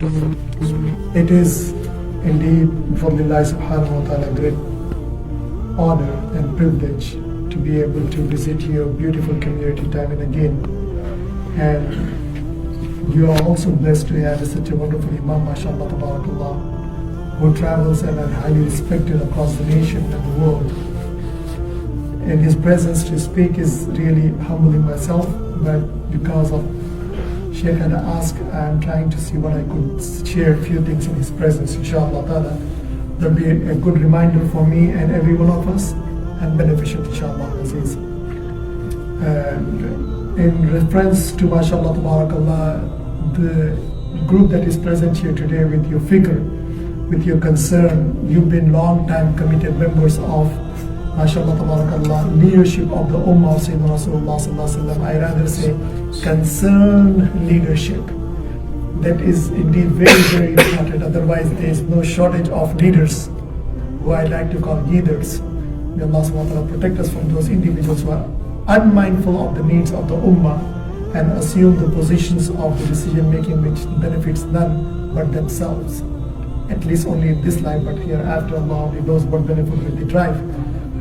It is indeed from Allah subhanahu wa ta'ala great honor and privilege to be able to visit your beautiful community time and again. And you are also blessed to have such a wonderful Imam, mashallah, tabarakallah, who travels and are highly respected across the nation and the world. In his presence to speak is really humbling myself, but because of Sheikh had asked, I'm trying to see what I could share a few things in his presence, inshallah ta'ala. There'll be a good reminder for me and every one of us, and beneficial, inshallah aziz. In reference to, mashallah tabarakallah, the group that is present here today with your figure, with your concern, you've been long time committed members of, mashallah tabarakallah, leadership of the Ummah of Sayyidina Rasulullah sallallahu alaihi wasallam. I rather say concerned leadership. That is indeed very, very important. Otherwise there is no shortage of leaders, who I like to call leaders. May Allah subhanahu wa ta'ala protect us from those individuals who are unmindful of the needs of the Ummah and assume the positions of the decision making which benefits none but themselves. At least only in this life, but hereafter Allah only knows what benefit will they drive,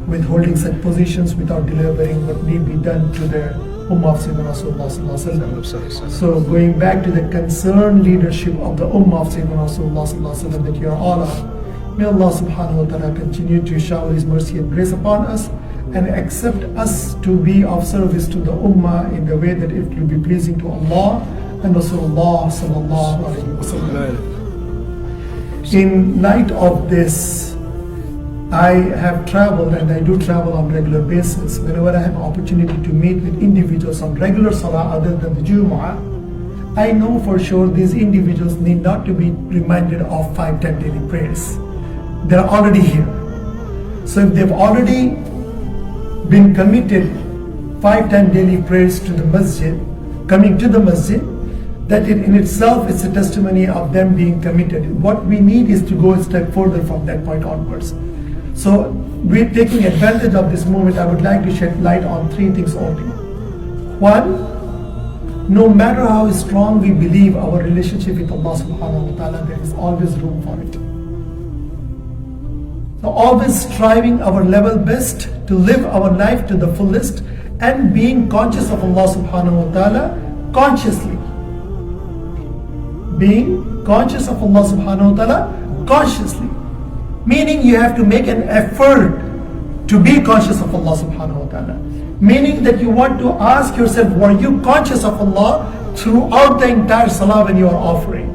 withholding such positions without delivering what need be done to the Ummah of Sayyidina Rasulullah sallallahu alaihi wasallam. So going back to the concerned leadership of the Ummah of Sayyidina Rasulullah sallallahu alaihi wasallam that you are all of, may Allah subhanahu wa ta'ala continue to shower His mercy and grace upon us and accept us to be of service to the Ummah in the way that it will be pleasing to Allah and Rasulullah sallallahu alaihi wasallam. In light of this, I have traveled and I do travel on regular basis. Whenever I have opportunity to meet with individuals on regular Salah other than the Jumu'ah, I know for sure these individuals need not to be reminded of 5-10 daily prayers. They're already here. So if they've already been committed 5-10 daily prayers to the masjid, coming to the masjid, that in itself is a testimony of them being committed. What we need is to go a step further from that point onwards. So, we're taking advantage of this moment. I would like to shed light on 3 things only. One, no matter how strong we believe our relationship with Allah subhanahu wa ta'ala, there is always room for it. So always striving our level best to live our life to the fullest and being conscious of Allah subhanahu wa ta'ala consciously. Being conscious of Allah subhanahu wa ta'ala consciously. Meaning you have to make an effort to be conscious of Allah subhanahu wa ta'ala. Meaning that you want to ask yourself, were you conscious of Allah throughout the entire Salah when you are offering?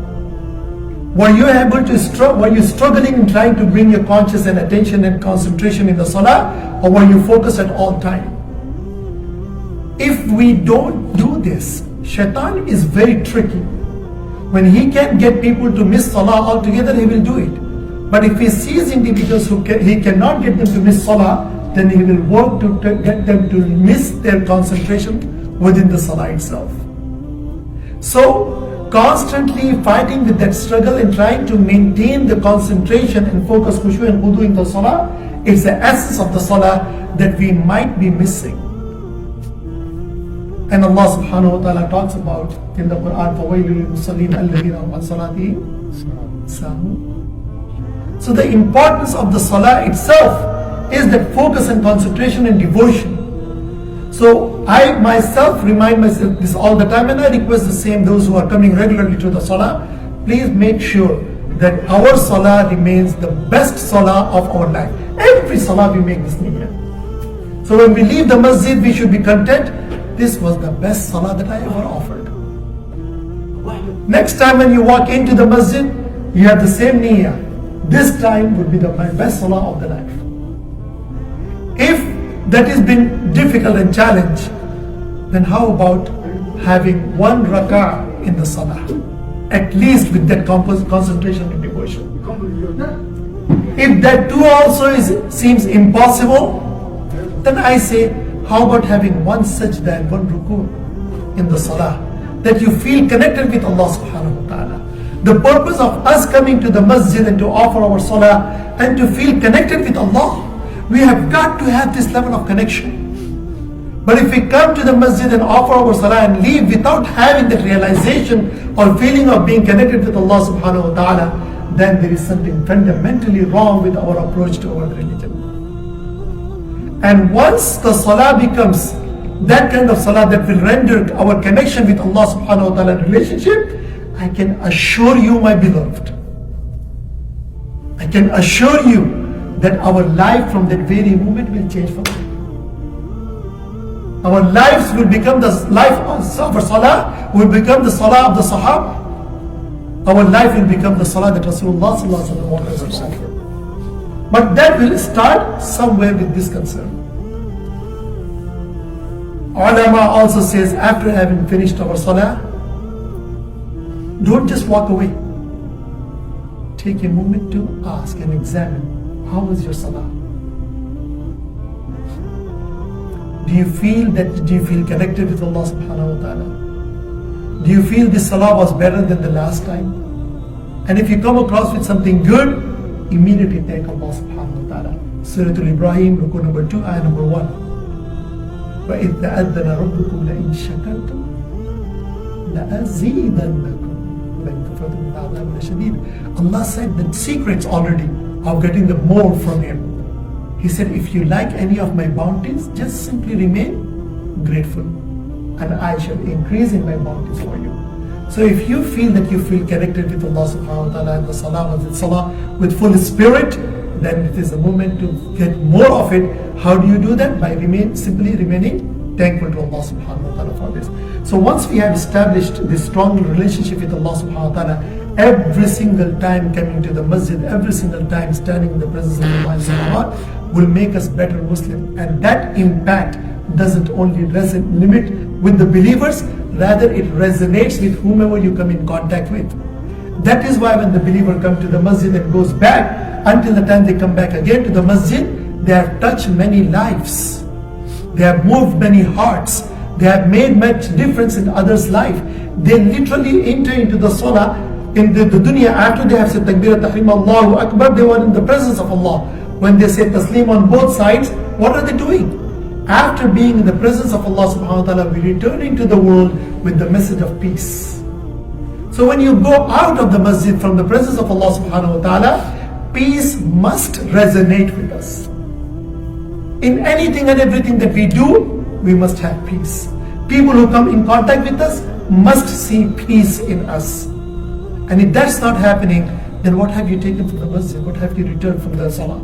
Were you able to were you struggling in trying to bring your conscious and attention and concentration in the Salah, or were you focused at all time? If we don't do this, Shaitan is very tricky. When he can get people to miss Salah altogether, he will do it. But if he sees individuals who he cannot get them to miss Salah, then he will work to get them to miss their concentration within the Salah itself. So, constantly fighting with that struggle and trying to maintain the concentration and focus, khushu and wudu in the Salah, is the essence of the Salah that we might be missing. And Allah subhanahu wa ta'ala talks about in the Quran, فَوَيْلُ لِلْمُصَلِّينَ الَّذِينَ هُمْ عَنْ صَلَاتِهِمْ سَاهُونَ. So the importance of the Salah itself is that focus and concentration and devotion. So I myself remind myself this all the time, and I request the same those who are coming regularly to the Salah, please make sure that our Salah remains the best Salah of our life. Every Salah we make this niyyah. So when we leave the masjid, we should be content. This was the best Salah that I ever offered. Next time when you walk into the masjid, you have the same niyyah. This time would be my best Salah of the life. If that has been difficult and challenge, then how about having 1 rak'ah in the Salah? At least with that concentration and devotion. If that too also seems impossible, then I say, how about having 1 sajda and 1 ruku in the Salah, that you feel connected with Allah subhanahu wa ta'ala. The purpose of us coming to the masjid and to offer our Salah and to feel connected with Allah, we have got to have this level of connection. But if we come to the masjid and offer our salah and leave without having that realization or feeling of being connected with Allah subhanahu wa ta'ala, then there is something fundamentally wrong with our approach to our religion. And once the salah becomes that kind of salah that will render our connection with Allah subhanahu wa ta'ala relationship, I can assure you, my beloved, I can assure you that our life from that very moment will change forever. Our lives will become the life of salah, will become the salah of the sahaba. Our life will become the salah that Rasulullah sallallahu alaihi wasallam wanted us to offer. But that will start somewhere with this concern. Ulama also says, after having finished our salah, don't just walk away. Take a moment to ask and examine, how was your salah? Do you feel connected with Allah subhanahu wa ta'ala? Do you feel this salah was better than the last time? And if you come across with something good, immediately thank Allah subhanahu wa ta'ala. Surah Al-Ibrahim, Ruku number 2, ayah number 1. وَإِذْ تَأَذَّنَ رَبُّكُمْ لَإِنْ شَكَرْتُمْ لَأَزِيدَنَّكُمْ وَإِنْ كَفَرْتُمْ إِنَّ عَذَابِي لَشَدِيدٌ. Allah said the secrets already of getting the more from Him. He said, if you like any of my bounties, just simply remain grateful, and I shall increase in my bounties for you. So if you feel that you feel connected with Allah subhanahu wa ta'ala and the salah with full spirit, then it is a moment to get more of it. How do you do that? By simply remaining thankful to Allah subhanahu wa ta'ala for this. So once we have established this strong relationship with Allah subhanahu wa ta'ala, every single time coming to the masjid, every single time standing in the presence of Allah will make us better Muslim. And that impact doesn't only limit with the believers, rather it resonates with whomever you come in contact with. That is why when the believer comes to the masjid and goes back, until the time they come back again to the masjid, they have touched many lives. They have moved many hearts. They have made much difference in others' life. They literally enter into the salah in the dunya after they have said Takbir Tahrim Allahu Akbar. They were in the presence of Allah. When they say Taslim on both sides, what are they doing? After being in the presence of Allah subhanahu wa ta'ala, we return into the world with the message of peace. So when you go out of the masjid from the presence of Allah subhanahu wa ta'ala, peace must resonate with us. In anything and everything that we do, we must have peace. People who come in contact with us must see peace in us. And if that's not happening, then what have you taken from the masjid? What have you returned from the salah?